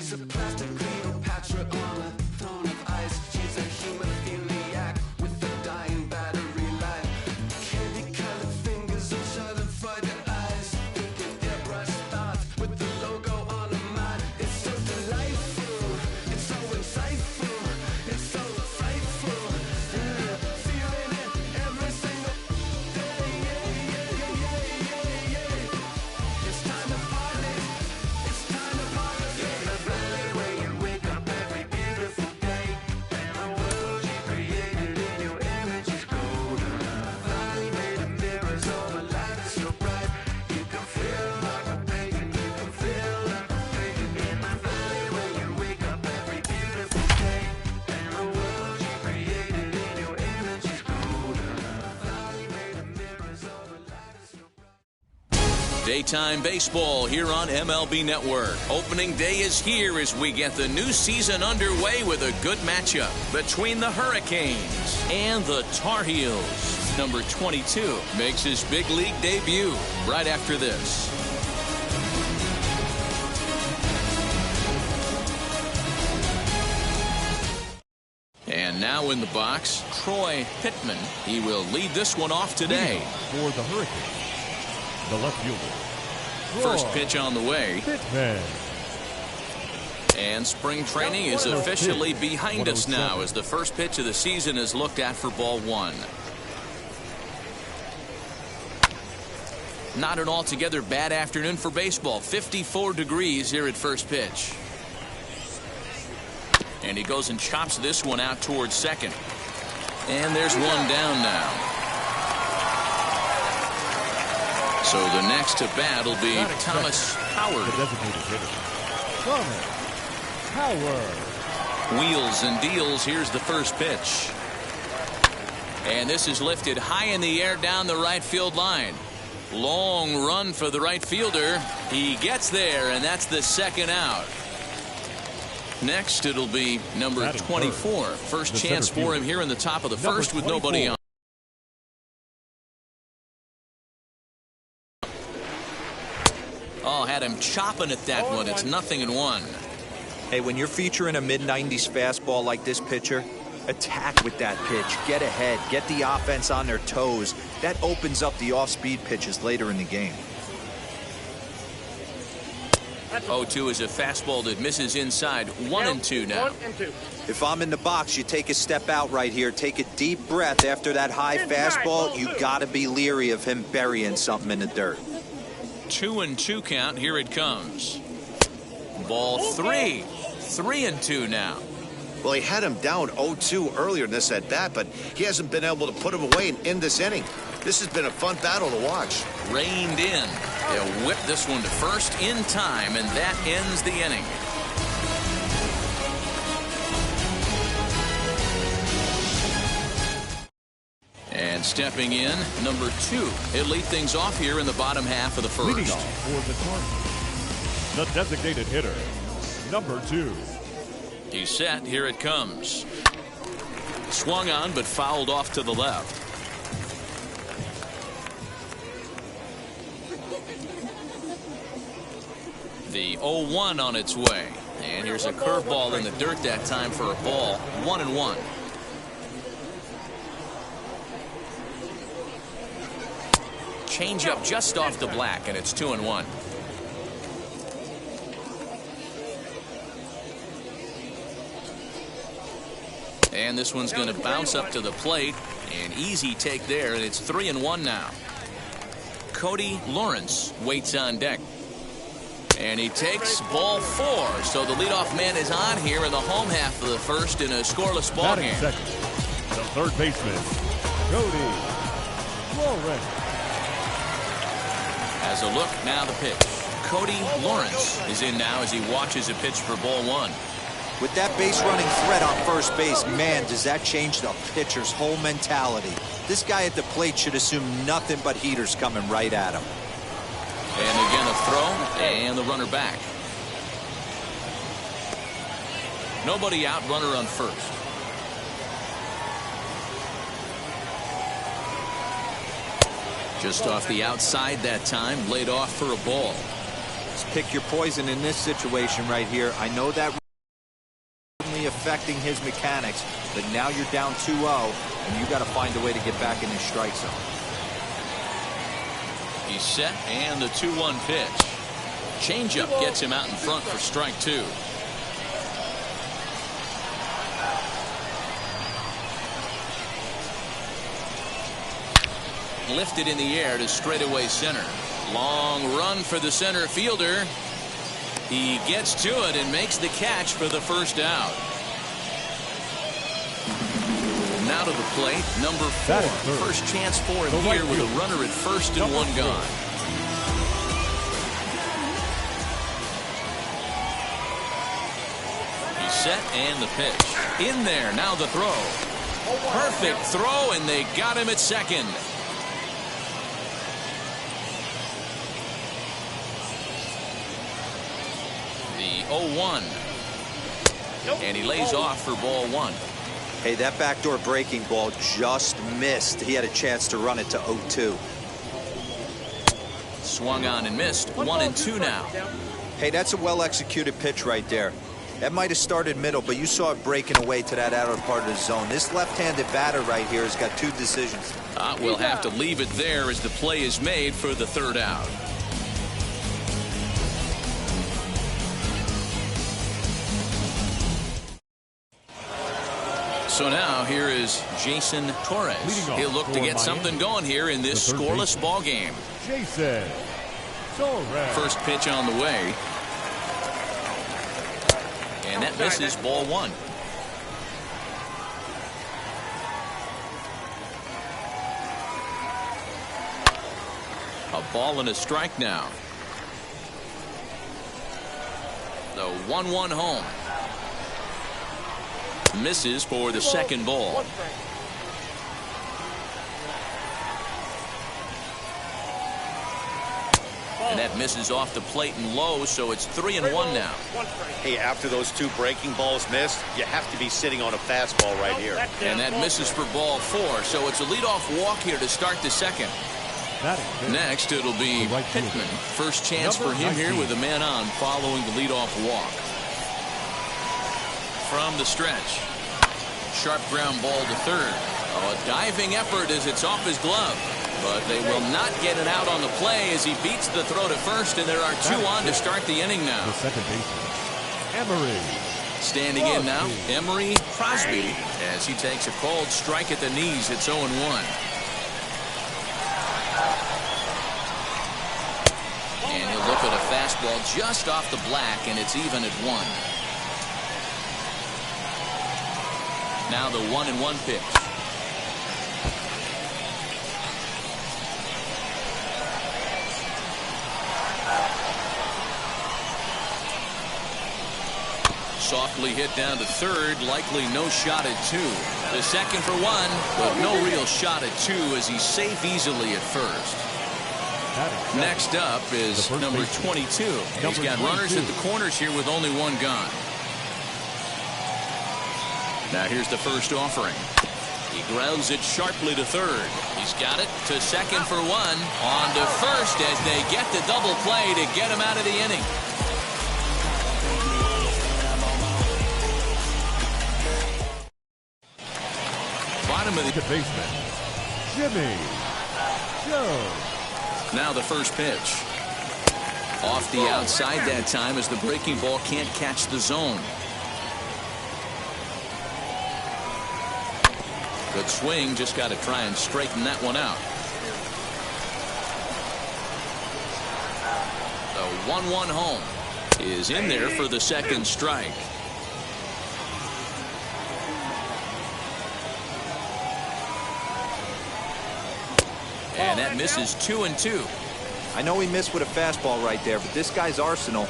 She's a plastic Cleopatra on a throne of ice. She's a hemophiliac with a dying battery life. Candy-colored fingers and schadenfreude eyes. Thinking airbrush thoughts with the logo on her mind. It's so delightful. It's so insightful. It's so frightful. Feeling it every single day. It's time to party. It's time to party. In the valley where you wake up every beautiful day, and the world you created in your image is golden. Valley made of mirrors, all the light is so bright. You can feel like a pagan. You can feel like a pagan. In the valley where you wake up every beautiful day, and the world you created in your image is golden. Valley made of mirrors, all the light is so bright. Daytime baseball here on MLB Network. Opening day is here as we get the new season underway with a good matchup between the Hurricanes and the Tar Heels. Number 22 makes his big league debut right after this. And now in the box, Troy Pittman. He will lead this one off today. For the Hurricanes, the left fielder. First pitch on the way. Pittman. And spring training is officially behind us now as the first pitch of the season is looked at for ball one. Not an altogether bad afternoon for baseball. 54 degrees here at first pitch. And he goes and chops this one out towards second. And there's one down now. So the next to bat will be Thomas Howard. The designated hitter. Thomas Howard. Wheels and deals. Here's the first pitch. And this is lifted high in the air down the right field line. Long run for the right fielder. He gets there, and that's the second out. Next, it'll be number 24. First chance for him here in the top of the first with nobody on. Oh, had him chopping at that one. It's 0-1. Hey, when you're featuring a mid-90s fastball like this pitcher, attack with that pitch. Get ahead. Get the offense on their toes. That opens up the off-speed pitches later in the game. 0-2 is a fastball that misses inside. 1-2 now. If I'm in the box, you take a step out right here. Take a deep breath after that high fastball. You got to be leery of him burying something in the dirt. 2-2 count. Here it comes. Ball three. 3-2 now. Well, he had him down 0-2 earlier in this at bat, but he hasn't been able to put him away in this inning. This has been a fun battle to watch. Reined in. They'll whip this one to first in time, and that ends the inning. And stepping in, number 2. He'll lead things off here in the bottom half of the first. Leading off for the Tar Heels, the designated hitter, number 2. He's set. Here it comes. Swung on, but fouled off to the left. The 0-1 on its way. And here's a curveball in the dirt that time for a ball. 1-1. Change up just off the black, and it's 2-1. And this one's going to bounce up to the plate. An easy take there, and it's 3-1 now. Cody Lawrence waits on deck. And he takes ball 4. So the leadoff man is on here in the home half of the first in a scoreless ball game. Second, the third baseman, Cody Lawrence. As a look, now the pitch. Cody Lawrence is in now as he watches a pitch for ball 1. With that base running threat on first base, man, does that change the pitcher's whole mentality. This guy at the plate should assume nothing but heaters coming right at him. And again a throw, and the runner back. Nobody out, runner on first. Just off the outside that time, laid off for a ball. Just pick your poison in this situation right here. I know that affecting his mechanics, but now you're down 2-0 and you got to find a way to get back in his strike zone. He's set, and the 2-1 pitch. Changeup gets him out in front for strike 2. Lifted in the air to straightaway center. Long run for the center fielder. He gets to it and makes the catch for the first out. Now to the plate, number 4. First chance for him here with a runner at first and 1 gone. He's set, and the pitch. In there, now the throw. Perfect throw, and they got him at second. The 0-1. And he lays off for ball 1. Hey, that backdoor breaking ball just missed. He had a chance to run it to 0-2. Swung on and missed. 1-2 now. Hey, that's a well-executed pitch right there. That might have started middle, but you saw it breaking away to that outer part of the zone. This left-handed batter right here has got 2 decisions. We'll have to leave it there as the play is made for the 3rd out. So now here is Jason Torres. He'll look to get something going here in this scoreless ball game. Jason Torres. First pitch on the way. And that misses, ball 1. A ball and a strike now. The 1-1 home. Misses for the second ball. And that misses off the plate and low, so it's 3-1 now. Hey, after those 2 breaking balls missed, you have to be sitting on a fastball right here. And that misses for ball 4, so it's a leadoff walk here to start the second. Next, it'll be Pittman. First chance for him here with a man on following the leadoff walk. From the stretch. Sharp ground ball to third. Oh, a diving effort as it's off his glove. But they will not get it out on the play as he beats the throw to first, and there are 2 on to start the inning now. The second baseman, Emery. Standing in now, Emery Crosby, as he takes a cold strike at the knees. It's 0-1. And he'll look at a fastball just off the black, and it's even at 1. Now the 1-1 pitch. Softly hit down to third, likely no shot at 2. The second for 1, but no real shot at 2 as he's safe easily at first. Next up is number 22. He's got runners at the corners here with only 1 gone. Now here's the first offering. He grounds it sharply to third. He's got it to second for 1. On to first as they get the double play to get him out of the inning. Bottom of the baseman, Jimmy Jones. Now the first pitch. Off the outside that time as the breaking ball can't catch the zone. Good swing, just got to try and straighten that one out. The 1-1 home is in there for the second strike. And that misses 2-2. I know he missed with a fastball right there, but this guy's arsenal,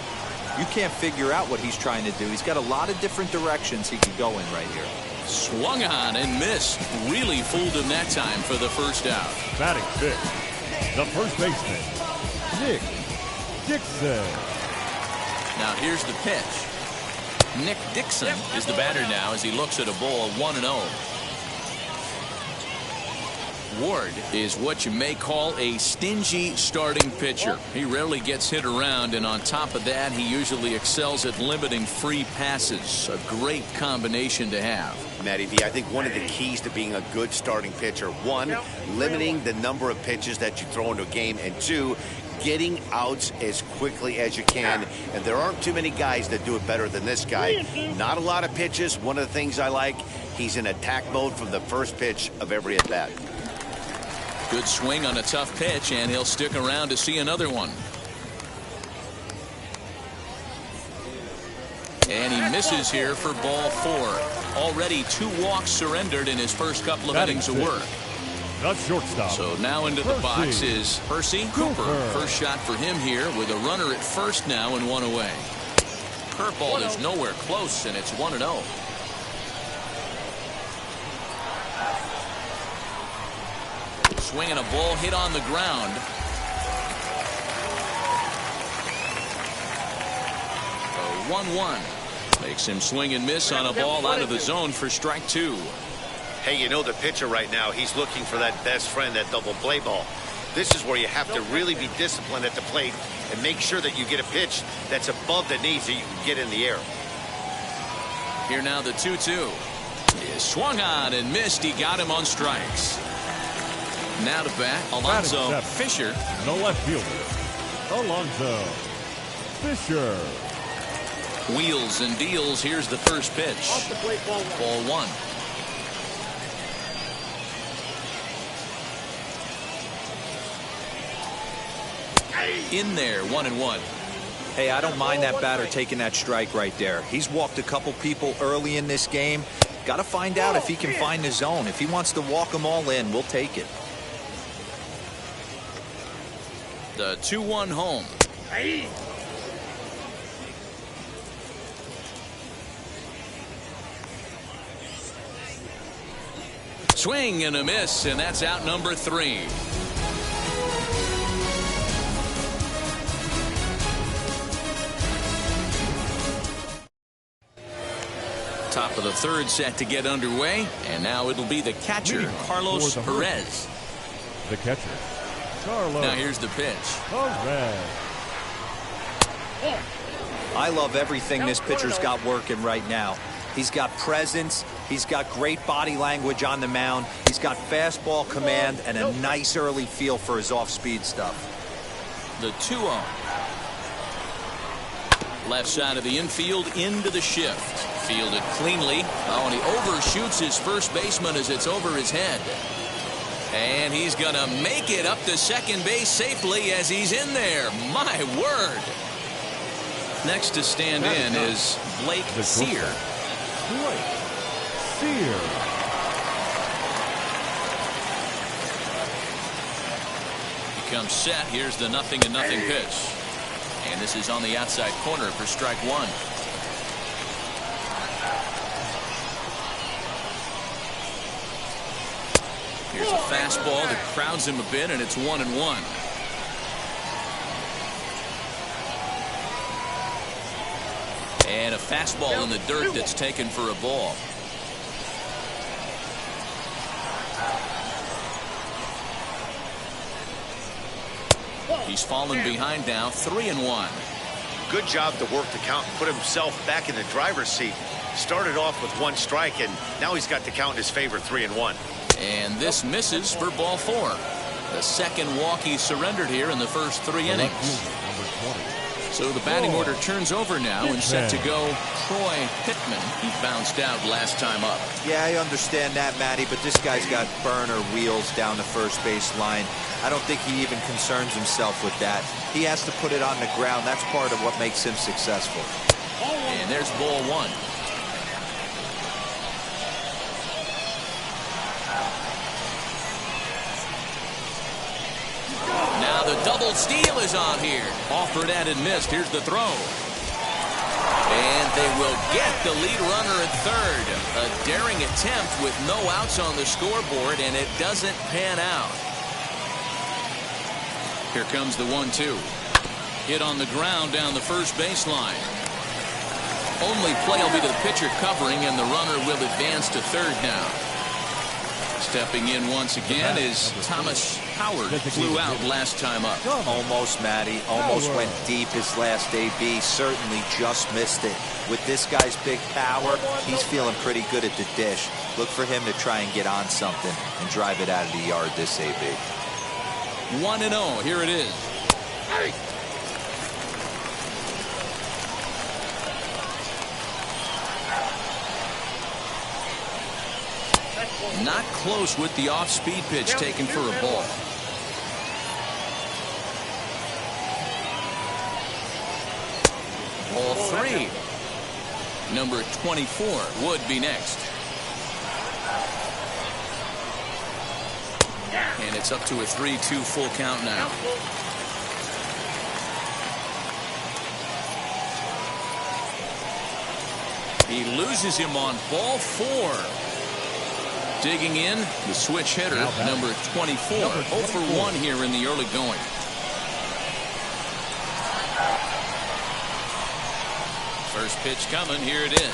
you can't figure out what he's trying to do. He's got a lot of different directions he could go in right here. Swung on and missed. Really fooled him that time for the first out. Batting fifth, the first baseman, Nick Dixon. Now here's the pitch. Nick Dixon is the batter now as he looks at a ball 1-0. Ward is what you may call a stingy starting pitcher. He rarely gets hit around, and on top of that, he usually excels at limiting free passes. A great combination to have. Matty V, I think one of the keys to being a good starting pitcher, one, limiting the number of pitches that you throw into a game, and two, getting outs as quickly as you can. And there aren't too many guys that do it better than this guy. Not a lot of pitches. One of the things I like, he's in attack mode from the first pitch of every at bat. Good swing on a tough pitch, and he'll stick around to see another one. And he misses here for ball 4. Already 2 walks surrendered in his first couple of innings of work. The shortstop. So now into the box is Percy Cooper. First shot for him here with a runner at first now and 1 away. Curveball is nowhere close, and it's 1-0. Swinging a ball hit on the ground. 1-1. Makes him swing and miss on a ball out of the zone for strike 2. Hey, you know the pitcher right now, he's looking for that best friend, that double play ball. This is where you have to really be disciplined at the plate and make sure that you get a pitch that's above the knees that you can get in the air. Here now the 2-2. He swung on and missed. He got him on strikes. Now to bat, Alonzo Fisher. The left fielder, Alonzo Fisher. Wheels and deals. Here's the first pitch. Ball 1. In there, 1-1. Hey, I don't mind that batter taking that strike right there. He's walked a couple people early in this game. Got to find out if he can find the zone. If he wants to walk them all in, we'll take it. The 2-1 home. Swing and a miss, and that's out number 3. Top of the 3rd set to get underway, and now it'll be the catcher, Carlos Perez. The catcher, Carlos. Now here's the pitch. Perez. I love everything this pitcher's got working right now. He's got presence. He's got great body language on the mound. He's got fastball command and a nice early feel for his off-speed stuff. The 2-0. Left side of the infield into the shift. Fielded cleanly. Oh, and he overshoots his first baseman as it's over his head. And he's going to make it up to second base safely as he's in there. My word. Next to stand in is Blake Sear. Blake Sear. He comes set. Here's the 0-0 pitch. And this is on the outside corner for strike 1. Here's a fastball that crowds him a bit, and it's 1-1. And a fastball in the dirt that's taken for a ball. He's fallen behind now, 3-1. Good job to work the count and put himself back in the driver's seat. Started off with 1 strike, and now he's got the count in his favor, 3-1. And this misses for ball 4. The second walk he surrendered here in the first 3 innings. So the batting order turns over now and set to go Troy Pittman. He bounced out last time up. Yeah, I understand that, Matty, but this guy's got burner wheels down the first base line. I don't think he even concerns himself with that. He has to put it on the ground. That's part of what makes him successful. And there's ball 1. Now the double steal is on here. Offered and missed. Here's the throw. And they will get the lead runner at third. A daring attempt with no outs on the scoreboard, and it doesn't pan out. Here comes the 1-2. Hit on the ground down the first baseline. Only play will be to the pitcher covering, and the runner will advance to third now. Stepping in once again is Thomas Howard. Flew out last time up. Almost, Matty. Almost went deep his last AB. Certainly just missed it. With this guy's big power, he's feeling pretty good at the dish. Look for him to try and get on something and drive it out of the yard this AB. 1-0. Here it is. Not close with the off-speed pitch taken for a ball. Ball 3. Number 24 would be next. And it's up to a 3-2 full count now. He loses him on ball 4. Digging in, the switch hitter, number 24. 0 for 1 here in the early going. First pitch coming. Here it is.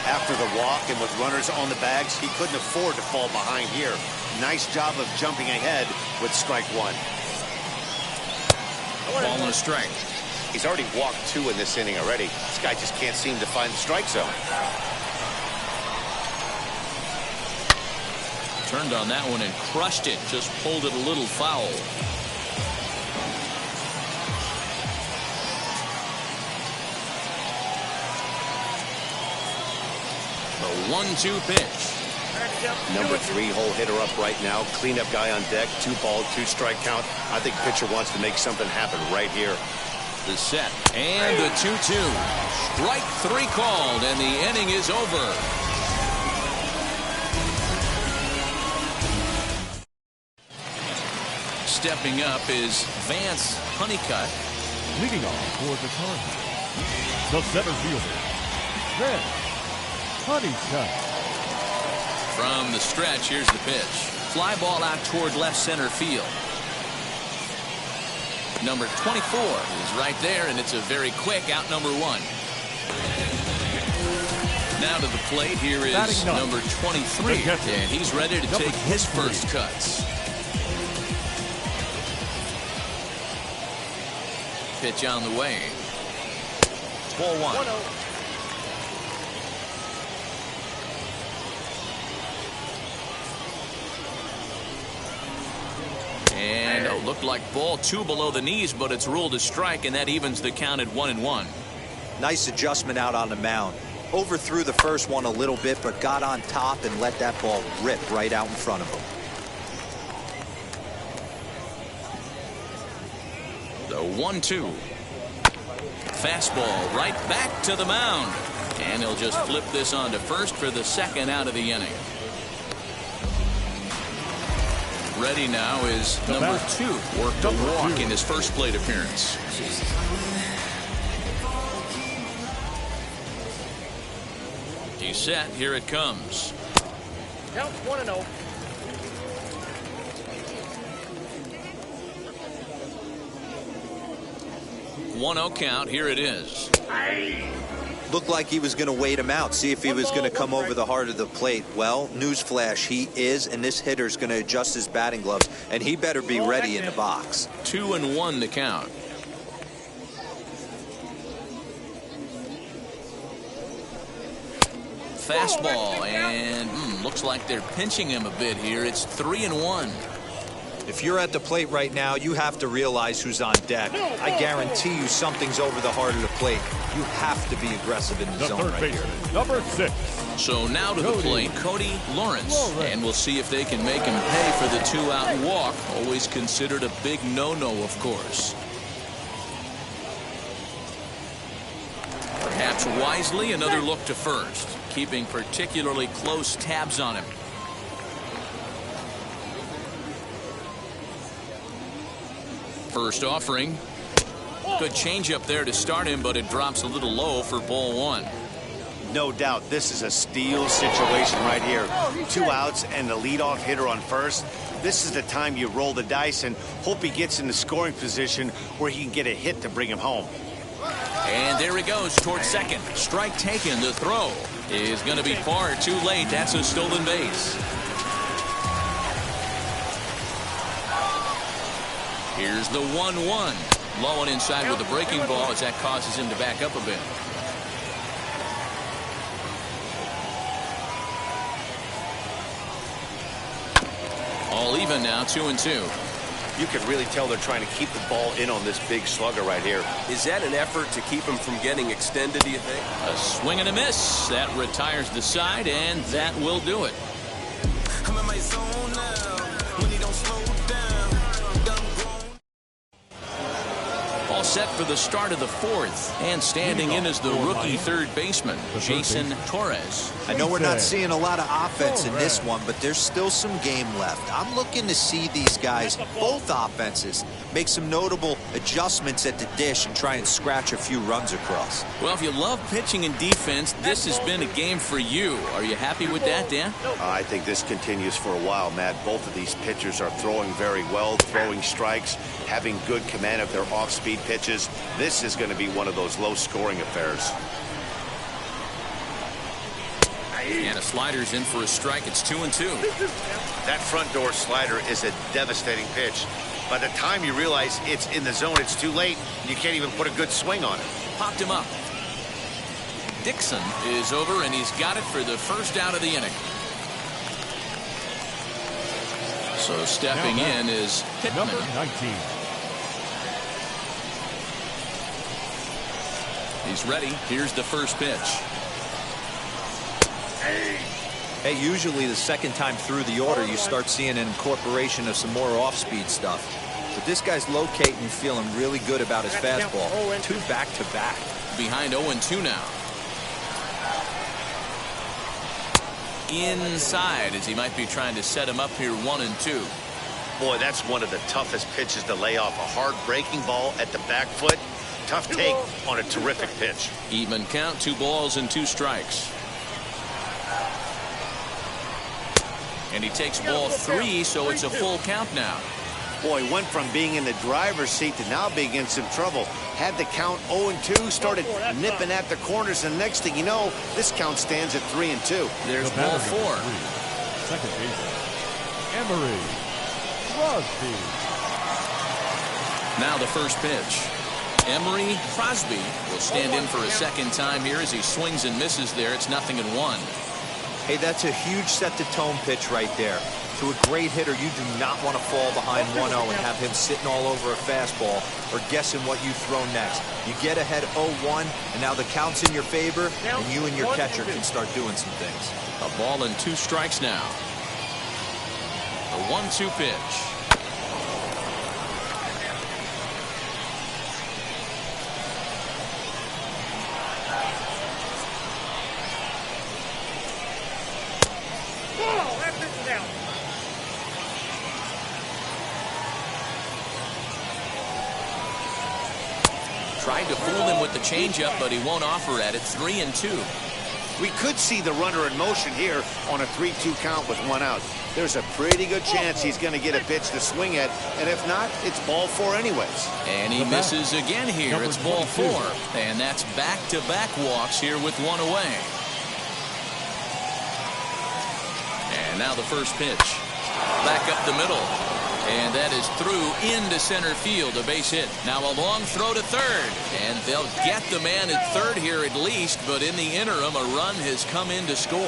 After the walk and with runners on the bags, he couldn't afford to fall behind here. Nice job of jumping ahead with strike 1. Ball and a strike. He's already walked 2 in this inning already. This guy just can't seem to find the strike zone. Turned on that one and crushed it. Just pulled it a little foul. The 1-2 pitch. Number 3 hole hitter up right now. Cleanup guy on deck. 2 ball, 2 strike count. I think pitcher wants to make something happen right here. The set and the 2-2. Strike 3 called and the inning is over. Stepping up is Vance Honeycutt. Leading off for the Cardinals, the center fielder, Vance Honeycutt. From the stretch, here's the pitch. Fly ball out toward left center field. Number 24 is right there, and it's a very quick out number 1. Now to the plate, here is number 23, and he's ready to take his first cuts. Pitch on the way. Ball 1. And it looked like ball 2 below the knees, but it's ruled a strike, and that evens the count at 1-1. Nice adjustment out on the mound. Overthrew the first one a little bit, but got on top and let that ball rip right out in front of him. The 1-2. Fastball right back to the mound. And he'll just flip this on to first for the second out of the inning. Ready now is number 2. Worked a walk in his first plate appearance. He's set. Here it comes. Count 1-0. One-0 count. Here it is. Looked like he was going to wait him out, see if he was going to come over the heart of the plate. Well, newsflash, he is, and this hitter's going to adjust his batting gloves, and he better be ready in the box. 2-1 the count. Fastball, and looks like they're pinching him a bit here. It's 3-1. If you're at the plate right now, you have to realize who's on deck. I guarantee you something's over the heart of the plate. You have to be aggressive in the zone right here. Number 6. So now to the plate, Cody Lawrence. And we'll see if they can make him pay for the 2-out walk. Always considered a big no-no, of course. Perhaps wisely, another look to first, keeping particularly close tabs on him. First offering. Good changeup there to start him, but it drops a little low for ball 1. No doubt this is a steal situation right here. 2 outs and the leadoff hitter on first. This is the time you roll the dice and hope he gets in the scoring position where he can get a hit to bring him home. And there he goes towards second. Strike taken. The throw is going to be far too late. That's a stolen base. Here's the 1-1. Low and inside with the breaking ball as that causes him to back up a bit. All even now, 2-2. You can really tell they're trying to keep the ball in on this big slugger right here. Is that an effort to keep him from getting extended, do you think? A swing and a miss. That retires the side, and that will do it. I'm in my zone now. When he don't slow down. All set for the start of the fourth. And standing in as the rookie third baseman, Jason Torres. I know we're not seeing a lot of offense in this one, but there's still some game left. I'm looking to see these guys, both offenses, make some notable adjustments at the dish and try and scratch a few runs across. Well, if you love pitching and defense, this has been a game for you. Are you happy with that, Dan? I think this continues for a while, Matt. Both of these pitchers are throwing very well, throwing strikes, having good command of their off-speed pitches. This is going to be one of those low-scoring affairs. And a slider's in for a strike. It's 2-2. That front door slider is a devastating pitch. By the time you realize it's in the zone, it's too late. You can't even put a good swing on it. Popped him up. Dixon is over, and he's got it for the first out of the inning. So stepping in is Pittman. Number 19. He's ready. Here's the first pitch. Hey, usually the second time through the order, you start seeing an incorporation of some more off-speed stuff. But this guy's locating, feeling really good about his fastball. 2 back-to-back. Behind 0-2 now. Inside as he might be trying to set him up here 1-2. Boy, that's one of the toughest pitches to lay off. A hard breaking ball at the back foot. Tough take on a terrific pitch. Even count, 2 balls and 2 strikes. And he takes ball 3, so it's a full count now. Boy, went from being in the driver's seat to now being in some trouble. Had the count 0-2, started nipping at the corners, and next thing you know, this count stands at 3-2. There's ball 4. Second baseman, Emery Crosby. Now the first pitch. Emery Crosby will stand in for a second time here as he swings and misses there. It's 0-1. Hey, that's a huge set-the-tone pitch right there. To a great hitter, you do not want to fall behind 1-0 and have him sitting all over a fastball or guessing what you throw next. You get ahead 0-1, and now the count's in your favor, and you and your catcher can start doing some things. A ball and 2 strikes now. The 1-2 pitch. Tried to fool him with the changeup, but he won't offer at it. 3-2. We could see the runner in motion here on a 3-2 count with 1 out. There's a pretty good chance he's going to get a pitch to swing at, and if not, it's ball 4 anyways. And he misses again here. It's ball 4. And that's back-to-back walks here with 1 away. And now the first pitch. Back up the middle. And that is through into center field, a base hit. Now a long throw to third. And they'll get the man at third here at least, but in the interim, a run has come in to score.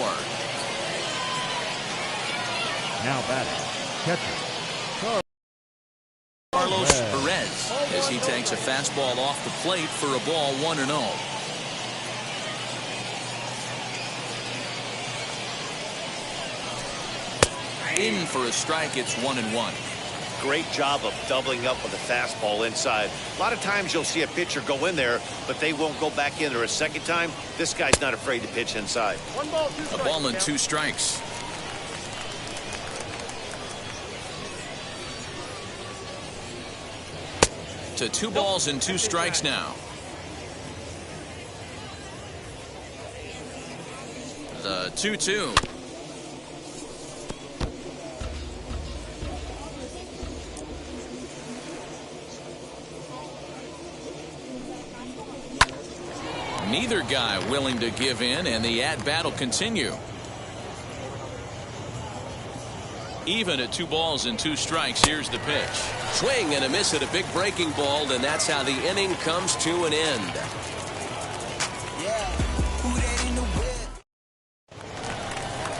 Now batting, catcher Carlos Perez as he takes a fastball off the plate for a ball 1-0. In for a strike, it's 1-1. Great job of doubling up with a fastball inside. A lot of times you'll see a pitcher go in there, but they won't go back in there a second time. This guy's not afraid to pitch inside. 1 ball, 2 strikes. A ball and 2 strikes. To 2 balls and 2 strikes now. The 2-2. Neither guy willing to give in, and the at-bat will continue. Even at 2 balls and 2 strikes. Here's the pitch. Swing and a miss at a big breaking ball, and that's how the inning comes to an end.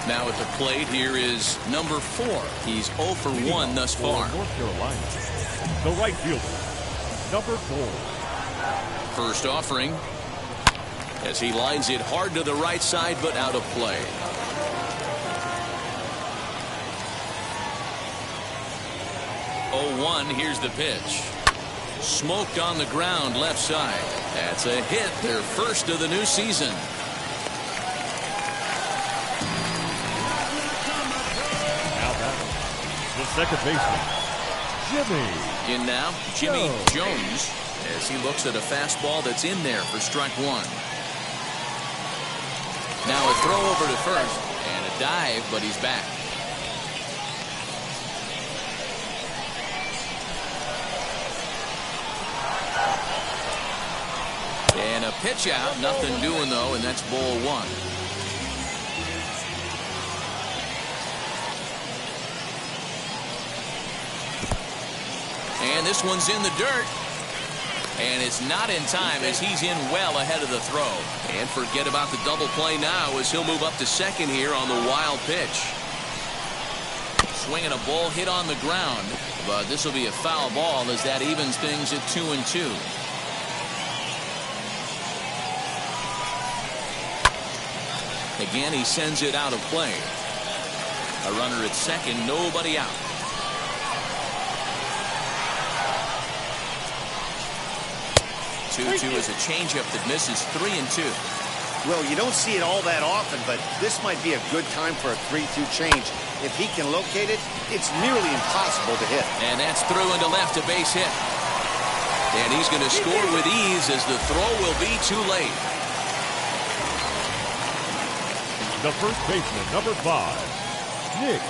Now at the plate, here is number 4. He's 0 for 1 thus far. North Carolina, the right fielder, number 4. First offering as he lines it hard to the right side, but out of play. Oh, 1. Here's the pitch. Smoked on the ground left side. That's a hit, their first of the new season. The second baseman, Jimmy. In now, Jimmy Jones, as he looks at a fastball that's in there for strike 1. Now a throw over to first, and a dive, but he's back. And a pitch out, nothing doing though, and that's ball 1. And this one's in the dirt. And it's not in time as he's in well ahead of the throw. And forget about the double play now as he'll move up to second here on the wild pitch. Swinging a ball hit on the ground. But this will be a foul ball as that evens things at 2-2. Again, he sends it out of play. A runner at second, nobody out. 2-2 is a changeup that misses 3-2. Well, you don't see it all that often, but this might be a good time for a 3-2 change. If he can locate it, it's nearly impossible to hit. And that's through into left, a base hit. And he's going to score with ease as the throw will be too late. The first baseman, number 5, Nick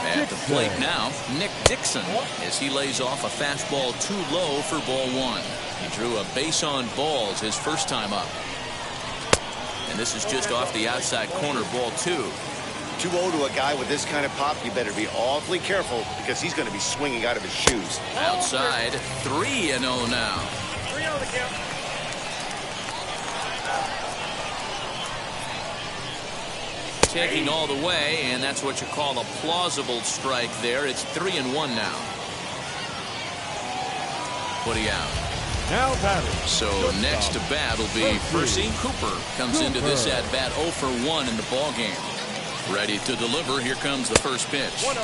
At the plate now, Nick Dixon, as he lays off a fastball too low for ball 1. He drew a base on balls his first time up. And this is just off the outside corner, ball 2. 2-0 to a guy with this kind of pop, you better be awfully careful because he's going to be swinging out of his shoes. Outside, 3-0 now. 3-0 the count. Taking all the way, and that's what you call a plausible strike there. It's 3-1 now. Woody out. Now batting. So next to bat will be Percy Cooper. Comes into this at bat 0 for 1 in the ball game. Ready to deliver. Here comes the first pitch. 1-0.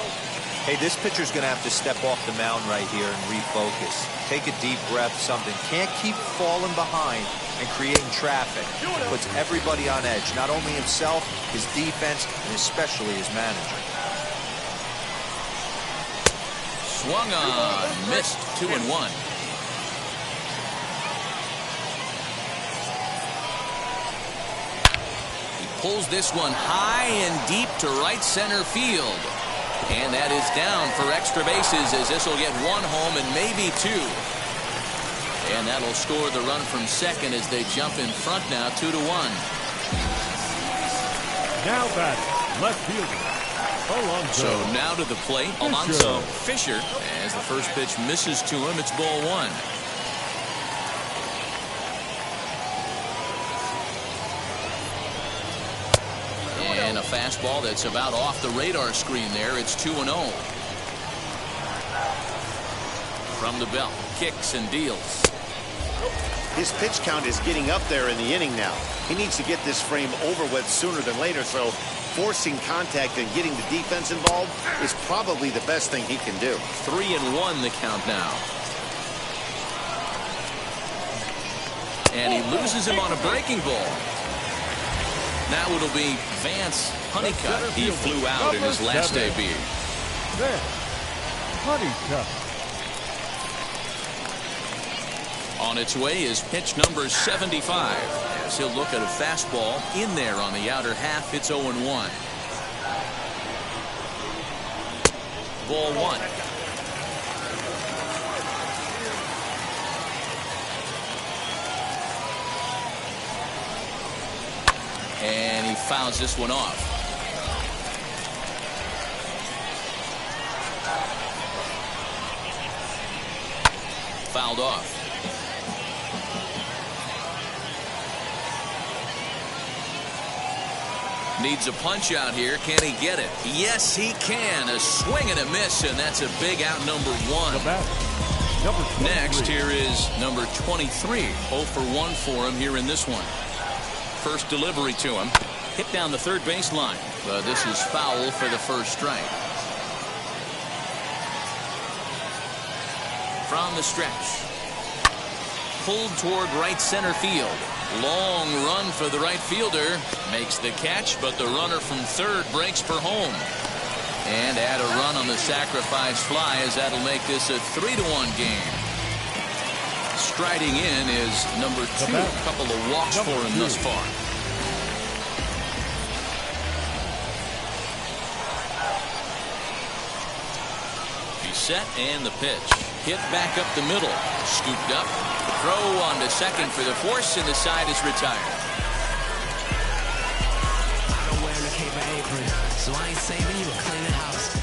Hey, this pitcher's going to have to step off the mound right here and refocus. Take a deep breath, something. Can't keep falling behind and creating traffic. It puts everybody on edge, not only himself, his defense, and especially his manager. Swung on. Missed 2-1. Pulls this one high and deep to right center field. And that is down for extra bases as this will get 1 home and maybe 2. And that'll score the run from second as they jump in front now 2-1. Now batting, left fielder, Alonso. So now to the plate, Alonso Fisher. As the first pitch misses to him, it's ball 1. And a fastball that's about off the radar screen there. It's 2-0. From the belt, kicks and deals. His pitch count is getting up there in the inning now. He needs to get this frame over with sooner than later, so forcing contact and getting the defense involved is probably the best thing he can do. 3-1 the count now. And he loses him on a breaking ball. Now it'll be Vance Honeycutt. He flew out in his last debut. Vance Honeycutt. On its way is pitch number 75. As he'll look at a fastball in there on the outer half. It's 0-1. Ball 1. And he fouls this one off. fouled off. Needs a punch out here. Can he get it? Yes, he can. A swing and a miss, and that's a big out, number 1. Next, here is number 23. 0 for 1 for him here in this one. First delivery to him. Hit down the third baseline. But this is foul for the first strike. From the stretch. Pulled toward right center field. Long run for the right fielder. Makes the catch, but the runner from third breaks for home. And add a run on the sacrifice fly, as that'll make this a 3-1 game. Striding in is number 2. A couple of walks for him thus far. He's set, and the pitch. Hit back up the middle. Scooped up. Throw on to second for the force, and the side is retired. I don't wear a cape or apron, so I ain't saving you a clean house.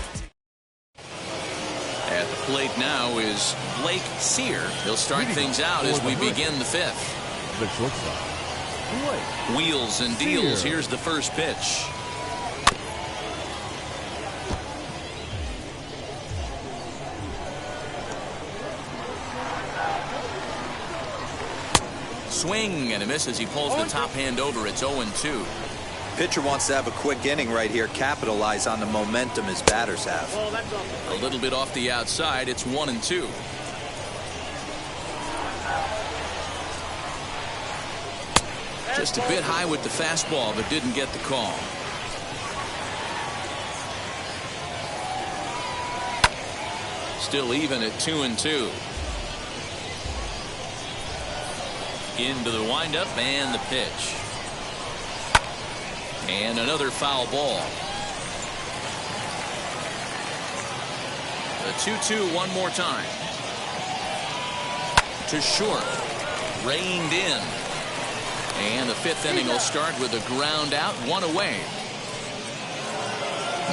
At the plate now is Blake Sear. He'll start things out as we begin the 5th. The shortstop. Wheels and deals. Here's the first pitch. Swing and a miss as he pulls the top hand over. It's 0-2. Pitcher wants to have a quick inning right here, capitalize on the momentum his batters have. A little bit off the outside. It's 1-2. Just a bit high with the fastball, but didn't get the call. Still even at 2-2. Into the windup and the pitch. And another foul ball. The 2-2 one more time. To short. Reined in. And the 5th inning will start with a ground out, 1 away.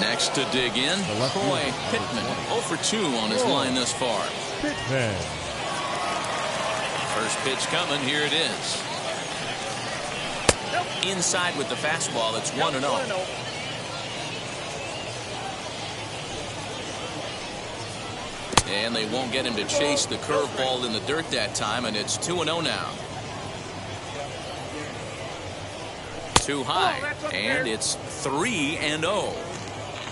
Next to dig in, Troy Pittman. 0 for 2 on his line thus far. Pittman. First pitch coming. Here it is. Inside with the fastball. It's 1-0. And they won't get him to chase the curveball in the dirt that time, and it's 2-0 now. Too high, and it's 3-0.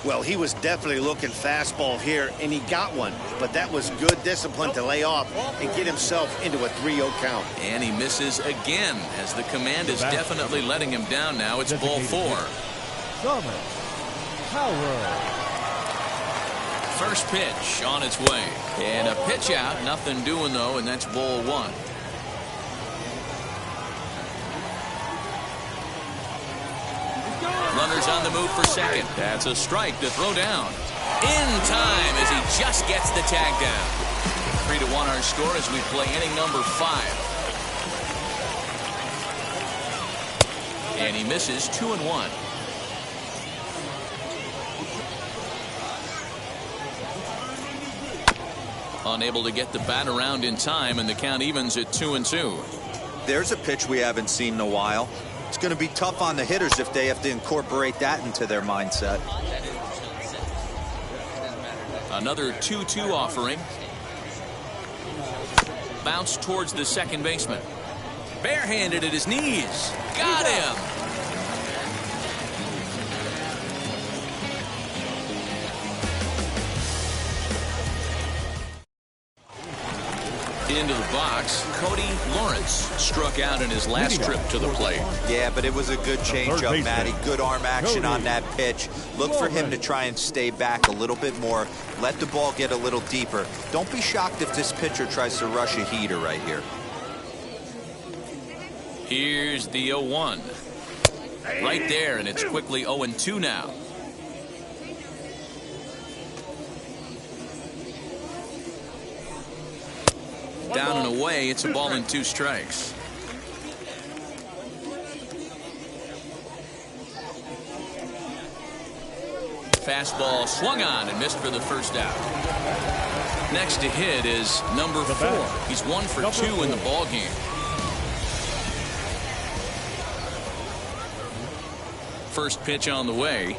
Well, he was definitely looking fastball here, and he got one. But that was good discipline to lay off and get himself into a 3-0 count. And he misses again, as the command is definitely letting him down now. It's ball 4. First pitch on its way. And a pitch out. Nothing doing, though, and that's ball 1. Runners on the move for second. That's a strike to throw down. In time as he just gets the tag down. 3-1 our score as we play inning number 5. And he misses 2-1. Unable to get the bat around in time, and the count evens at 2-2. There's a pitch we haven't seen in a while. It's going to be tough on the hitters if they have to incorporate that into their mindset. Another 2-2 offering. Bounce towards the second baseman. Barehanded at his knees. Got him. Into the box, Cody Lawrence struck out in his last trip to the plate. Yeah, but it was a good changeup, Matty. Good arm action on that pitch. Look for him to try and stay back a little bit more. Let the ball get a little deeper. Don't be shocked if this pitcher tries to rush a heater right here. Here's the 0-1. Right there, and it's quickly 0-2 now. Down and away, it's a ball and 2 strikes. Fastball swung on and missed for the first out. Next to hit is number 4. He's 1 for 2 in the ball game. First pitch on the way.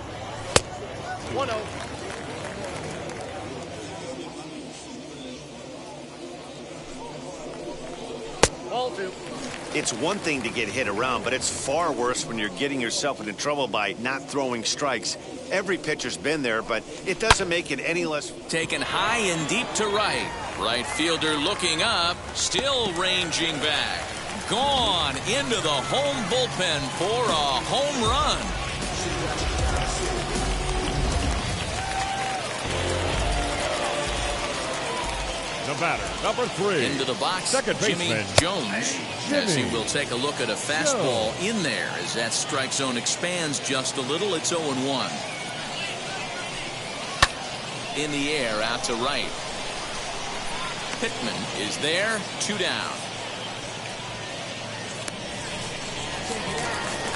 1-0. Ball 2. It's one thing to get hit around, but it's far worse when you're getting yourself into trouble by not throwing strikes. Every pitcher's been there, but it doesn't make it any less. Taken high and deep to right. Right fielder looking up, still ranging back. Gone into the home bullpen for a home run. The batter, number 3. Into the box, Second Jimmy baseman, Jones. As he will take a look at a fastball in there as that strike zone expands just a little. It's 0-1. In the air, out to right. Pittman is there, 2 down.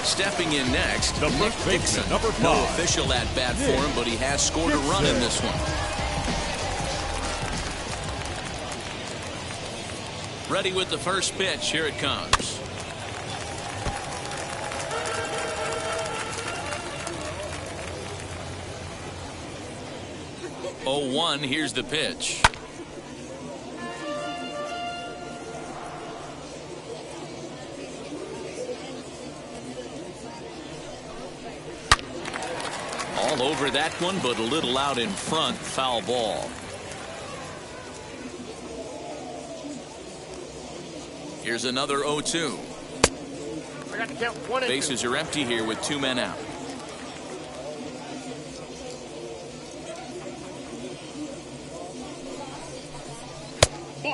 Stepping in next, The Nick first baseman, Dixon. number No 5. official at bat for him, but he has scored a run in this one. Ready with the first pitch. Here it comes. Oh, 1. Here's the pitch. All over that one, but a little out in front. Foul ball. Here's another 0-2. I got to count 1 and 2. Bases are empty here with 2 men out.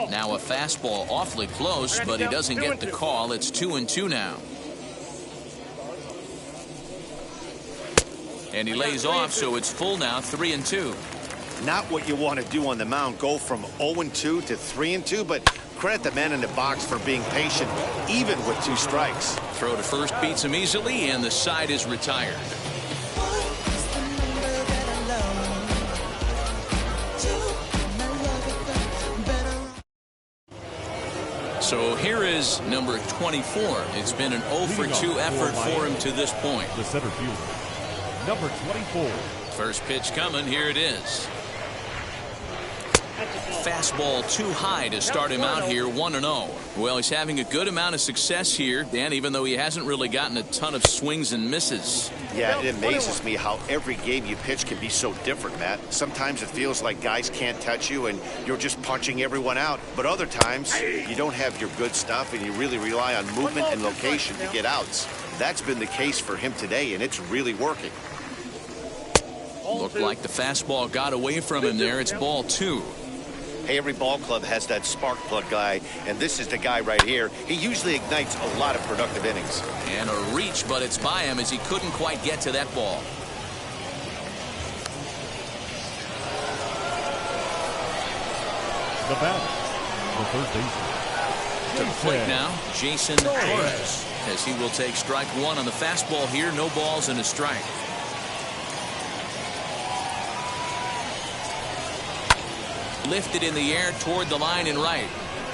Now a fastball awfully close, but he doesn't get the call. It's 2-2 now. And he lays off, so it's full now, 3-2. Not what you want to do on the mound, go from 0-2 to 3-2, but credit the man in the box for being patient, even with 2 strikes. Throw to first beats him easily, and the side is retired. So here is number 24. It's been an 0 for 2 effort for him to this point. The center fielder, number 24. First pitch coming. Here it is. Fastball too high to start him out here, 1-0. Well, he's having a good amount of success here, Dan, even though he hasn't really gotten a ton of swings and misses. Yeah, it amazes me how every game you pitch can be so different, Matt. Sometimes it feels like guys can't touch you and you're just punching everyone out. But other times, you don't have your good stuff and you really rely on movement and location to get outs. That's been the case for him today, and it's really working. Looked like the fastball got away from him there. It's ball 2. Hey, every ball club has that spark plug guy, and this is the guy right here. He usually ignites a lot of productive innings. And a reach, but it's by him as he couldn't quite get to that ball. The batter, the third baseman, To the plate now, Jason Torres, as he will take strike 1 on the fastball here. No balls and a strike. Lifted in the air toward the line and right,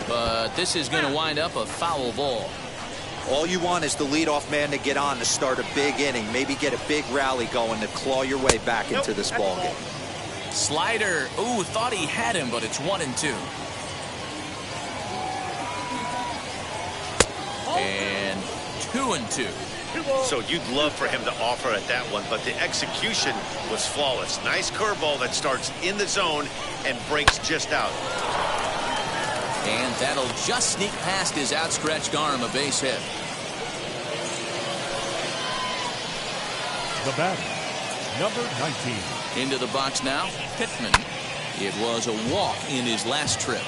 but this is going to wind up a foul ball. All you want is the leadoff man to get on to start a big inning, maybe get a big rally going to claw your way back into this ball game. Slider, ooh, thought he had him, but it's 1-2. And 2-2. So you'd love for him to offer at that one, but the execution was flawless. Nice curveball that starts in the zone and breaks just out. And that'll just sneak past his outstretched arm, a base hit. the batter, number 19. Into the box now, Pittman. It was a walk in his last trip.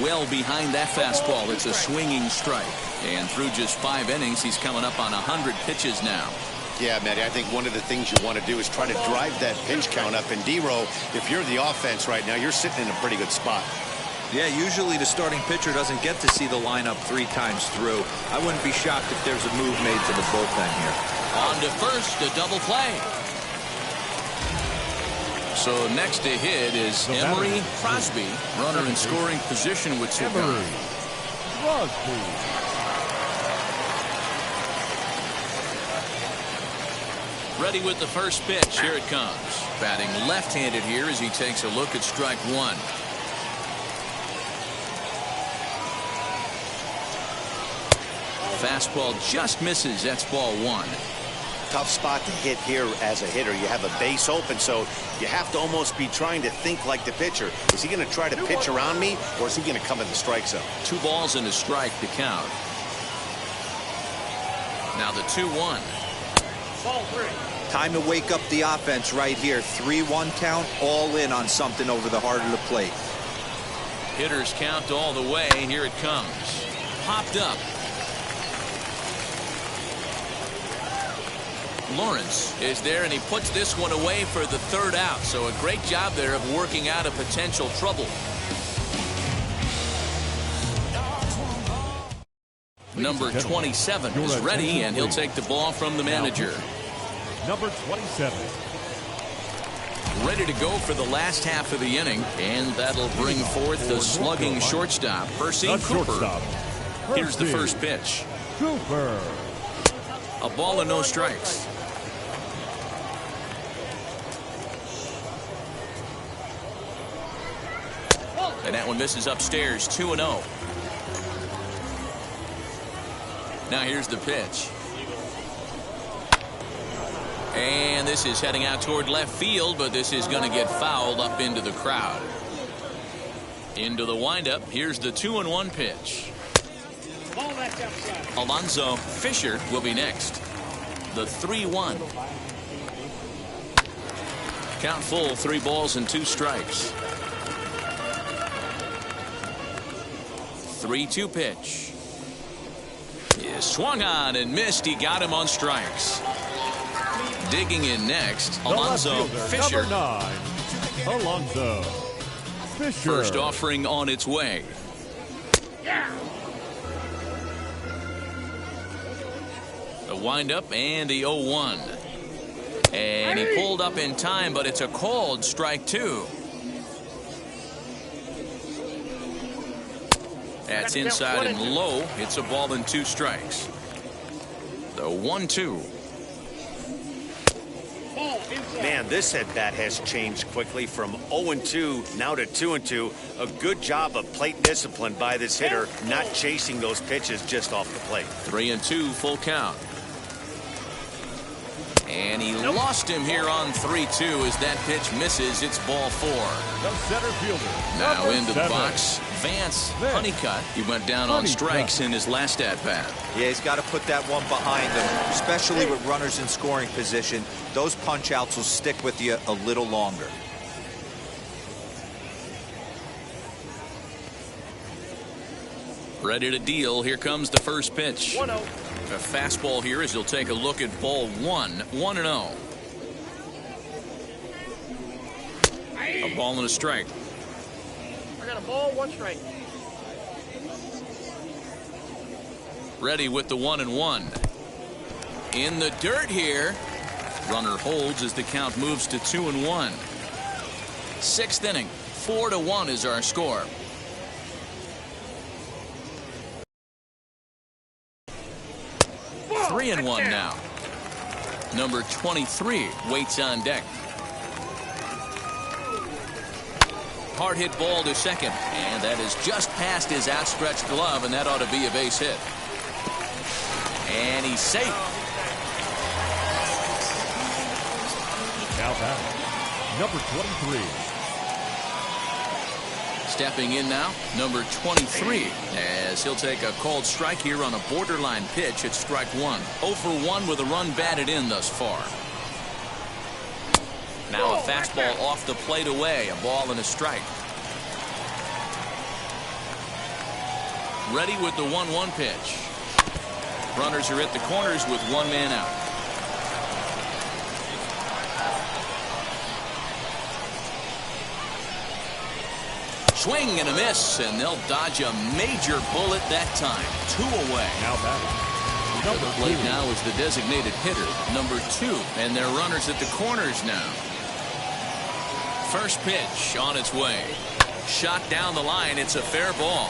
Well behind that fastball. It's a swinging strike. And through just 5 innings, he's coming up on 100 pitches now. Yeah, Matty, I think one of the things you want to do is try to drive that pitch count up. And D-Row, if you're the offense right now, you're sitting in a pretty good spot. Yeah, usually the starting pitcher doesn't get to see the lineup 3 times through. I wouldn't be shocked if there's a move made to the bullpen here. On to first, a double play. So next to hit is Emery Crosby, runner in scoring position with 2 Emery guys. Crosby. Ready with the first pitch. Here it comes. Batting left-handed here as he takes a look at strike 1. Fastball just misses. That's ball 1. Tough spot to hit here as a hitter. You have a base open, so you have to almost be trying to think like the pitcher. Is he going to try to pitch around me, or is he going to come in the strike zone? 2 balls and a strike to count. Now the 2-1. Ball 3. Time to wake up the offense right here. 3-1 count, all in on something over the heart of the plate. Hitters count all the way. Here it comes. Popped up. Lawrence is there, and he puts this one away for the 3rd out. So a great job there of working out a potential trouble. Number 27 is ready, and he'll take the ball from the manager. Number 27. Ready to go for the last half of the inning, and that'll bring forth the slugging shortstop, Percy Cooper. Here's the first pitch. Cooper. A ball and no strikes. And that one misses upstairs. 2-0. Now here's the pitch. And this is heading out toward left field, but this is going to get fouled up into the crowd. Into the windup. Here's the 2-1 pitch. Alonzo Fisher will be next. The 3-1. Count full, 3 balls and 2 strikes. 3-2 pitch. Is swung on and missed. He got him on strikes. Digging in next, Alonzo Fisher. Number 9, Alonzo Fisher. First offering on its way. The windup and the 0-1. And he pulled up in time, but it's a called strike 2. That's inside and low. It's a ball and 2 strikes. The 1-2. Man, this at-bat has changed quickly from 0-2 now to 2-2. A good job of plate discipline by this hitter, not chasing those pitches just off the plate. 3-2, full count. And he lost him here on 3-2 as that pitch misses. It's ball 4. The center fielder. Now Number into the 7. box, Vance Honeycutt. He went down on strikes in his last at-bat. Yeah, he's got to put that one behind him, especially with runners in scoring position. Those punch-outs will stick with you a little longer. Ready to deal. Here comes the first pitch. 1-0. A fastball here as he'll take a look at ball 1. 1-0. A ball and a strike. I got a ball, 1 strike. Ready with the 1-1. In the dirt here. Runner holds as the count moves to 2-1. 6th inning. 4-1 is our score. Three and 1 now. Number 23 waits on deck. Hard hit ball to second, and that is just past his outstretched glove, and that ought to be a base hit. And he's safe. Now batting, number 23. Stepping in now, number 23, as he'll take a called strike here on a borderline pitch at strike 1. 0 for 1 with a run batted in thus far. Now a fastball off the plate away, a ball and a strike. Ready with the 1-1 pitch. Runners are at the corners with 1 man out. Swing and a miss, and they'll dodge a major bullet that time. 2 away. Now batting, To the plate now is the designated hitter, number 2, and they're runners at the corners now. First pitch on its way. Shot down the line. It's a fair ball.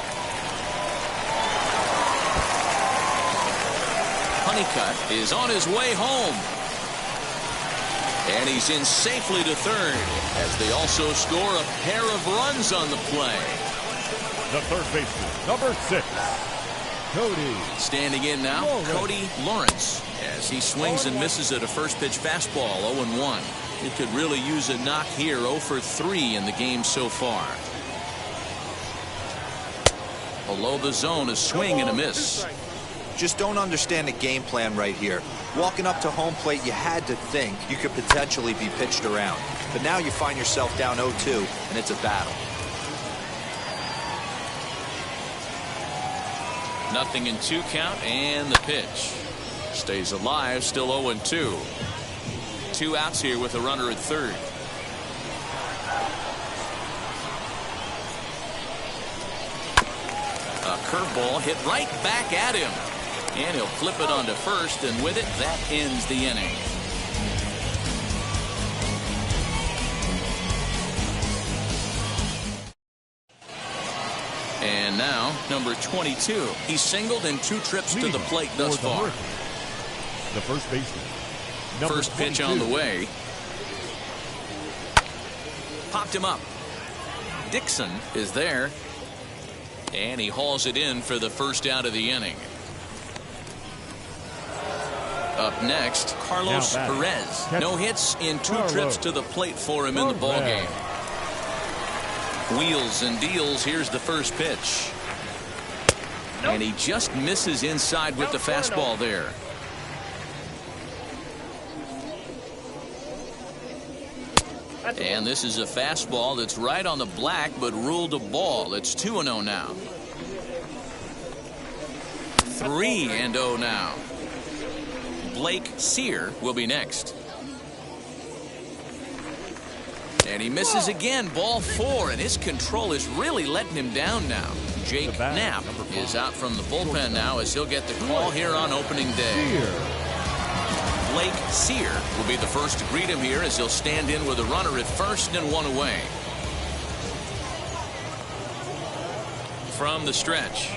Honeycutt is on his way home. And he's in safely to third as they also score a pair of runs on the play. The third baseman, number 6, Cody. Standing in now, Cody Lawrence, as he swings and misses at a first pitch fastball, 0-1. It could really use a knock here, 0 for 3 in the game so far. Below the zone, a swing and a miss. Just don't understand the game plan right here. Walking up to home plate, you had to think you could potentially be pitched around. But now you find yourself down 0-2, and it's a battle. Nothing in 2 count, and the pitch. Stays alive, still 0-2. 2 outs here with a runner at third. A curveball hit right back at him. And he'll flip it onto first, and with it, that ends the inning. And now, number 22. He's singled in 2 trips to the plate thus far. The first baseman, number First pitch 22. on the way. Popped him up. Dixon is there. And he hauls it in for the first out of the inning. Up next, Carlos Perez. No hits in 2 trips to the plate for him in the ballgame. Wheels and deals. Here's the first pitch. And he just misses inside with the fastball there. And this is a fastball that's right on the black, but ruled a ball. It's 2-0 now. 3-0 now. Blake Sear will be next. And he misses again, ball 4, and his control is really letting him down now. Jake Knapp is out from the bullpen now as he'll get the call here on opening day. Blake Sear will be the first to greet him here as he'll stand in with a runner at first and 1 away. From the stretch.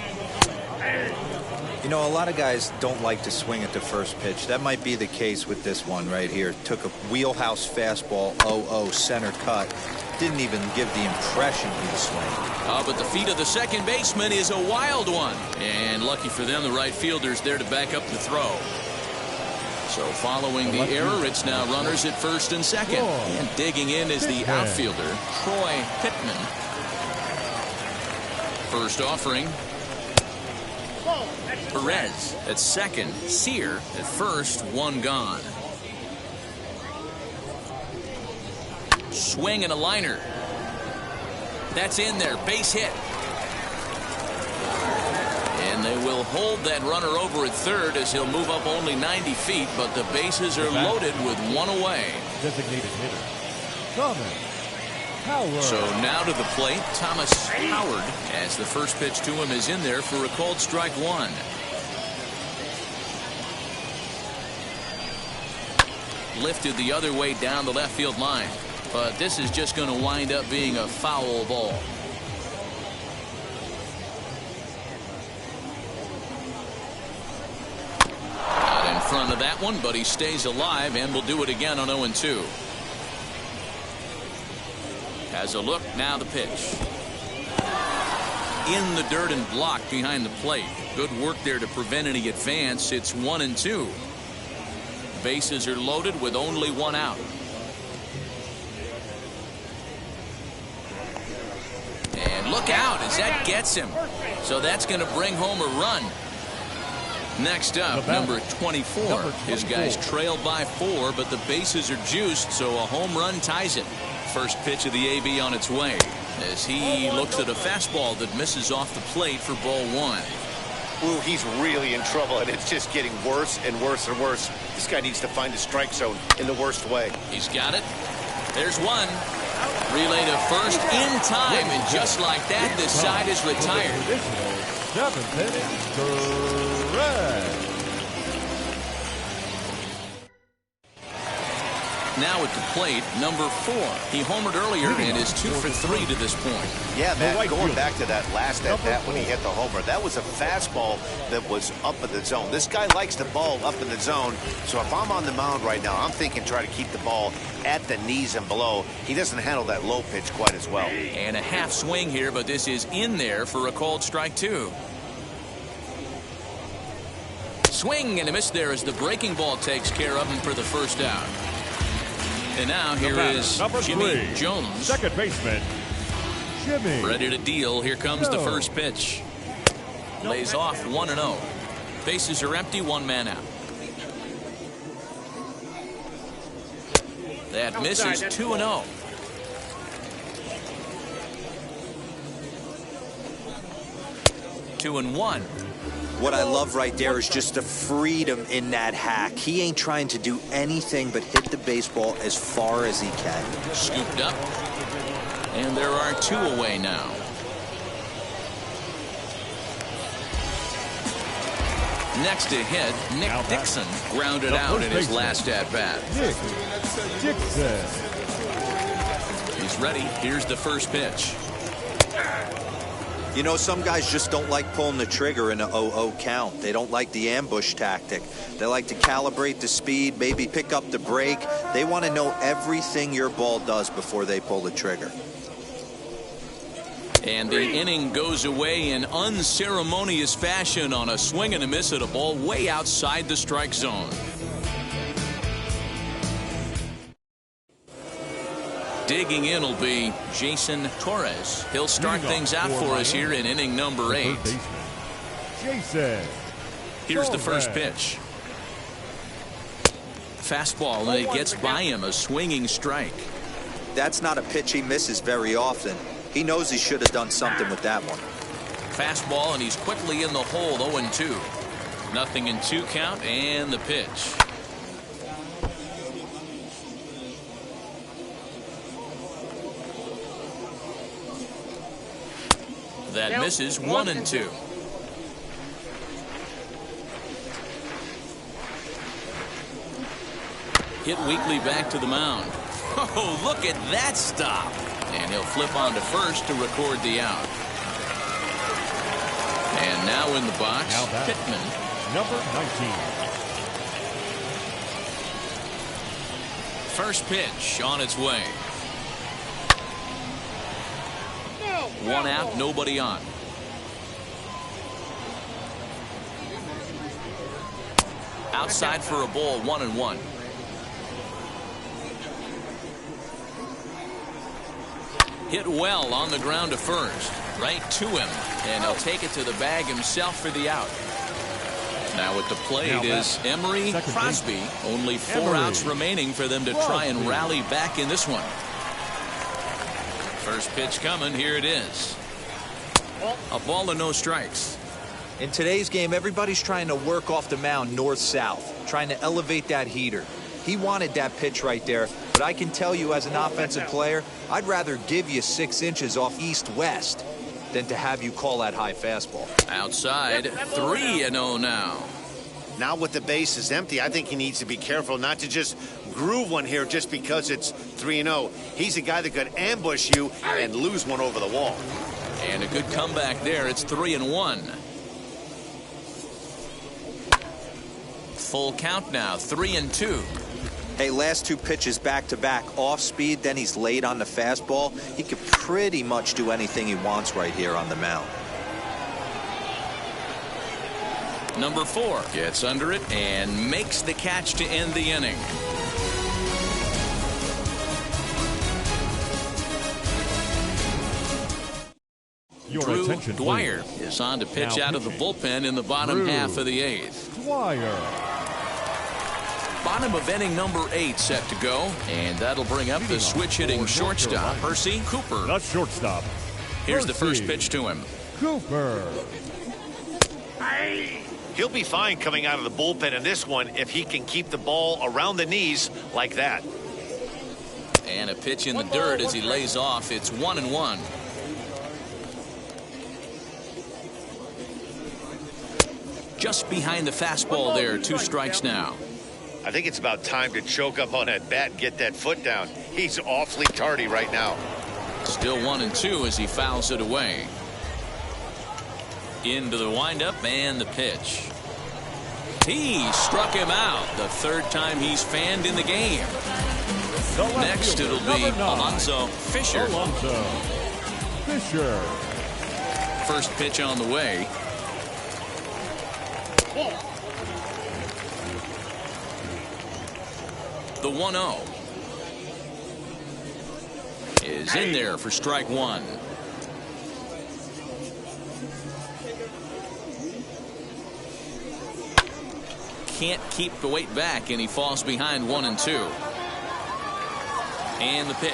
You know, a lot of guys don't like to swing at the first pitch. That might be the case with this one right here. Took a wheelhouse fastball, 0-0 center cut. Didn't even give the impression he was swinging. But the feet of the second baseman is a wild one. And lucky for them, the right fielder's there to back up the throw. So following the error, it's now runners at first and second. And digging in is the outfielder, Troy Pittman. First offering. Perez at second. Sear at first. 1 gone. Swing and a liner. That's in there. Base hit. And they will hold that runner over at third as he'll move up only 90 feet, but the bases are loaded with 1 away. Designated hitter, Thomas Howard. So now to the plate, Thomas Howard, as the first pitch to him is in there for a called strike 1. Lifted the other way down the left field line, but this is just going to wind up being a foul ball. Out in front of that one, but he stays alive and will do it again on 0-2. Has a look, now the pitch. In the dirt and blocked behind the plate. Good work there to prevent any advance. It's 1-2. Bases are loaded with only 1 out. And look out as that gets him. So that's going to bring home a run. Next up, number 24. His guys trail by 4, but the bases are juiced, so a home run ties it. First pitch of the AB on its way as he looks at a fastball that misses off the plate for ball 1. Ooh, he's really in trouble, and it's just getting worse and worse and worse. This guy needs to find a strike zone in the worst way. He's got it. There's one. Relay to first in time, and just like that, this side is retired. Now at the plate, number 4. He homered earlier and is 2 for 3 to this point. Yeah, Matt, right going fielder. back to that last at-bat when he hit the homer, that was a fastball that was up in the zone. This guy likes the ball up in the zone, so if I'm on the mound right now, I'm thinking try to keep the ball at the knees and below. He doesn't handle that low pitch quite as well. And a half swing here, but this is in there for a called strike 2. Swing and a miss there as the breaking ball takes care of him for the first out. And now here is number Jimmy 3, Jones. second baseman, Jimmy. Ready to deal. Here comes the Jones. first pitch. Lays off 1-0. Bases are empty, 1 man out. That misses 2-0. Two and one. What I love right there is just the freedom in that hack. He ain't trying to do anything but hit the baseball as far as he can. Scooped up. And there are 2 away now. Next to hit, Nick Now back. Dixon grounded The out first in his baseman. last at-bat. Nick Dixon. He's ready. Here's the first pitch. You know, some guys just don't like pulling the trigger in a 0-0 count. They don't like the ambush tactic. They like to calibrate the speed, maybe pick up the brake. They want to know everything your ball does before they pull the trigger. And the inning goes away in unceremonious fashion on a swing and a miss at a ball way outside the strike zone. Digging in will be Jason Torres. He'll start things out for us here in inning number 8. Third baseman, Jason. Here's the first Torres. pitch. Fastball, and it gets by him, a swinging strike. That's not a pitch he misses very often. He knows he should have done something with that one. Fastball, and he's quickly in the hole, 0-2. Nothing in 2 count, and the pitch. That misses 1-2. Hit weakly back to the mound. Oh, look at that stop. And he'll flip on to first to record the out. And now in the box, Now back. Pittman. Number 19. First pitch on its way. 1 out, nobody on. Outside for a ball, 1-1. Hit well on the ground to first. Right to him. And he'll take it to the bag himself for the out. Now at the plate Now is back. Emery Second Crosby. Only 4 Emery outs remaining for them to try and Crosby. rally back in this one. First pitch coming. Here it is. A ball and no strikes. In today's game, everybody's trying to work off the mound north-south, trying to elevate that heater. He wanted that pitch right there, but I can tell you as an offensive player, I'd rather give you 6 inches off east-west than to have you call that high fastball. Outside, 3-0 now. Now with the bases empty, I think he needs to be careful not to just groove one here just because it's 3-0. He's a guy that could ambush you and lose one over the wall. And a good comeback there. It's 3-1. Full count now, 3-2. Hey, last 2 pitches back-to-back, off speed, then he's late on the fastball. He could pretty much do anything he wants right here on the mound. Number 4 gets under it and makes the catch to end the inning. Your Drew attention, Dwyer please. is on to pitch Now out of the pitching. bullpen in the bottom Drew half of the 8th. Dwyer. Bottom of inning number 8 set to go, and that'll bring up the switch hitting shortstop, Percy Cooper. The shortstop. Here's the first Percy pitch to him. Cooper. He'll be fine coming out of the bullpen in this one if he can keep the ball around the knees like that. And a pitch in the dirt as he lays off. It's 1-1. Just behind the fastball there. 2 strikes now. I think it's about time to choke up on that bat and get that foot down. He's awfully tardy right now. Still 1-2 as he fouls it away. Into the windup and the pitch. He struck him out. The third time he's fanned in the game. Next it'll be Alonso Fisher. Alonso Fisher. First pitch on the way. The 1-0 is in there for strike one. Can't keep the weight back, and he falls behind 1-2. And the pitch.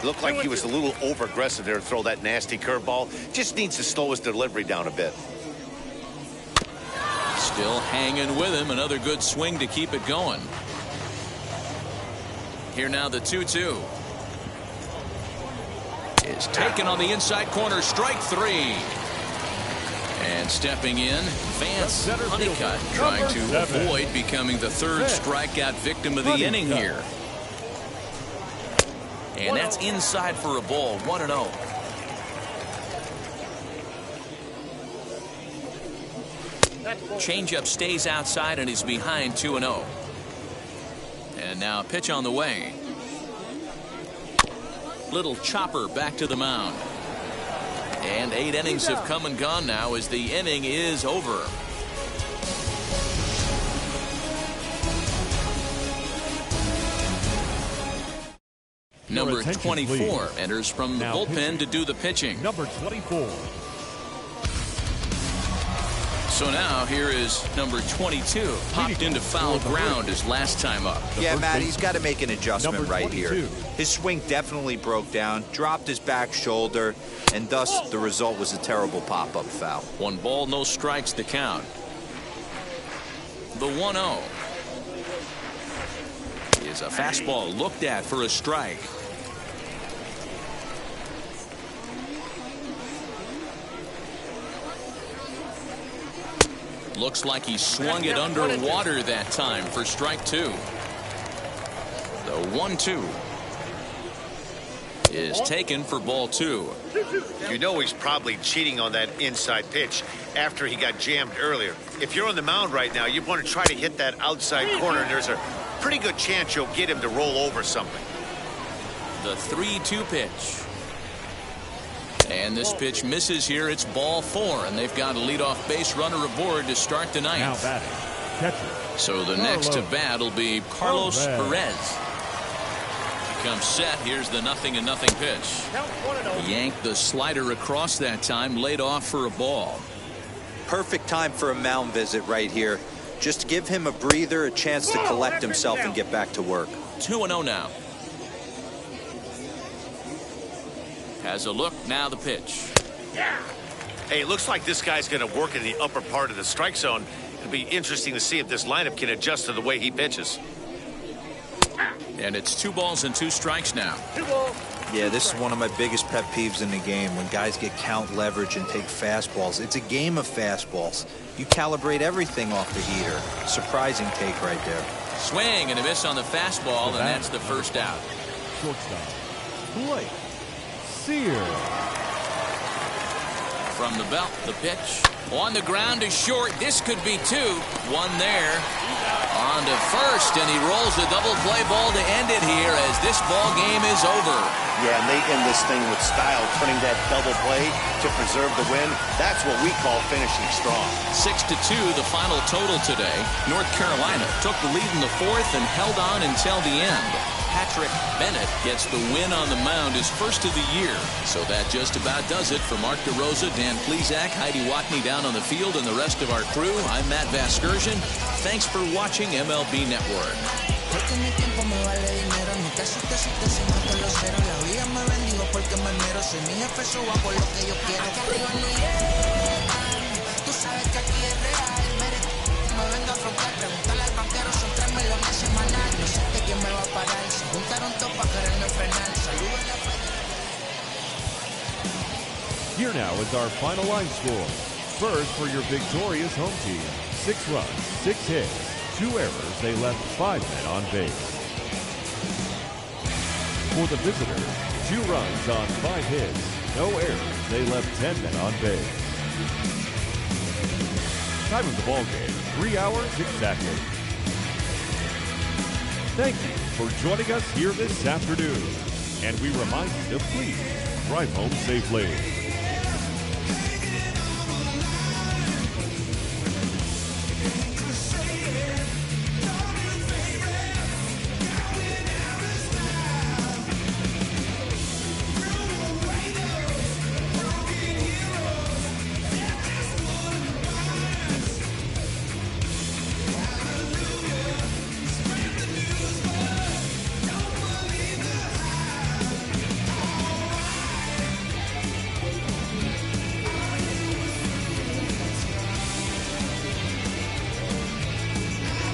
Looked like he was a little over aggressive there to throw that nasty curveball. Just needs to slow his delivery down a bit. Still hanging with him. Another good swing to keep it going. Here now the 2-2 is taken on the inside corner. Strike three. And stepping in, Vance Honeycutt trying to avoid becoming the third strikeout victim of the inning here. And that's inside for a ball. 1-0. Changeup stays outside and he's behind 2-0. And now a pitch on the way. Little chopper back to the mound. And 8 innings have come and gone now as the inning is over. Number 24 enters from the bullpen to do the pitching. Number 24. So now here is number 22. Popped into foul ground his last time up. Yeah, Matt, he's got to make an adjustment right here. His swing definitely broke down, dropped his back shoulder, and thus the result was a terrible pop-up foul. 1 ball, no strikes to count. The 1-0 is a fastball looked at for a strike. Looks like he swung it underwater that time for strike 2. The 1-2 is taken for ball 2. You know he's probably cheating on that inside pitch after he got jammed earlier. If you're on the mound right now, you want to try to hit that outside corner, and there's a pretty good chance you'll get him to roll over something. The 3-2 pitch. And this pitch misses here. It's ball 4, and they've got a leadoff base runner aboard to start the ninth. Now batting, catcher. So the next to bat will be Carlos Perez. Comes set. Here's the 0-0 pitch. Yanked the slider across that time, laid off for a ball. Perfect time for a mound visit right here. Just give him a breather, a chance to collect himself and get back to work. 2-0 now. Has a look, now the pitch. Hey, it looks like this guy's going to work in the upper part of the strike zone. It'll be interesting to see if this lineup can adjust to the way he pitches. And it's 2 balls and 2 strikes now. Yeah, this is one of my biggest pet peeves in the game, when guys get count leverage and take fastballs. It's a game of fastballs. You calibrate everything off the heater. Surprising take right there. Swing and a miss on the fastball, and that's the first out. Shortstop, Blake Sear. From the belt, the pitch. On the ground is short. This could be 2. 1 there. On to first, and he rolls the double play ball to end it here as this ball game is over. Yeah, and they end this thing with style, turning that double play to preserve the win. That's what we call finishing strong. 6-2 the final total today. North Carolina took the lead in the 4th and held on until the end. Patrick Bennett gets the win on the mound, his first of the year. So that just about does it. For Mark DeRosa, Dan Plesac, Heidi Watney down on the field, and the rest of our crew, I'm Matt Vasgersian. Thanks for watching MLB Network. Here now is our final line score. first for your victorious home team. 6 runs, 6 hits, 2 errors. They left 5 men on base. For the visitors, 2 runs on 5 hits, no errors. They left 10 men on base. Time of the ball game, 3 hours exactly. Thank you for joining us here this afternoon. And we remind you to please drive home safely.